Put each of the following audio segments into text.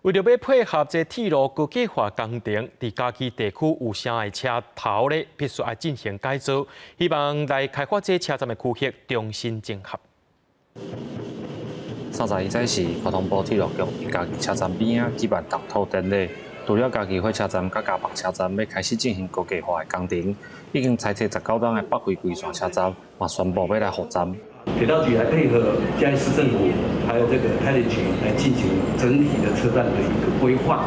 为着要配合这铁路高架化工程，伫嘉义地区有啥个车头咧，必须要进行改造，希望来开发这车站的区域重新整合。31载时，交通部铁路局伫嘉义车站边仔举办动土典礼。除了嘉义火车站、甲嘉北车站要开始进行高架化的工程，已经裁撤19档的北回归线车站，嘛宣布要来复站。铁道局来配合嘉义市政府，还有这个台铁局来进行整体的车站的一个规划，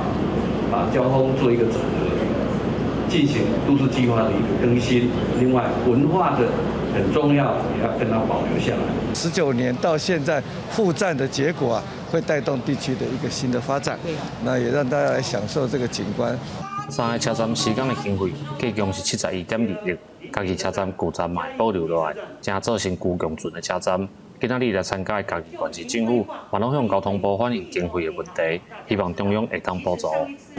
把交通做一个整合，进行都市计划的一个更新。另外，文化的很重要，也要跟它保留下来。19年到现在复站的结果啊，会带动地区的一个新的发展，那也让大家来享受这个景观。三个车站施工的经费计共是71.2亿，嘉义车站旧站嘛保留落来，正造成旧共存的车站。今仔日来参加的嘉义县市政府，嘛拢向交通部反映经费的问题，希望中央会当补助。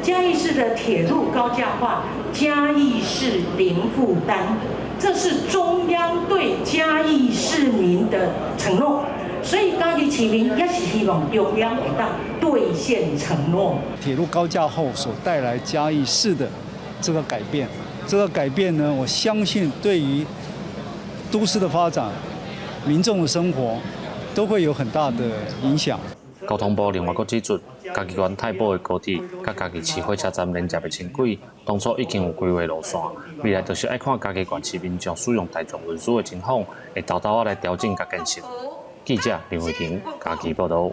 嘉义市的铁路高架化，嘉义市零负担，这是中央对嘉义市民的承诺。所以嘉义市民也是希望中央会当兑现承诺。铁路高架后所带来嘉义市的这个改变，呢，我相信对于都市的发展、民众的生活都会有很大的影响。交通部另外阁指出，嘉义县太保的高铁甲嘉义市火车站连接的轻轨，当初已经有规划路线，未来就是爱看嘉义县市民众使用大众运输的情况，会偷偷来调整甲建设。记者林慧婷，嘉义报道。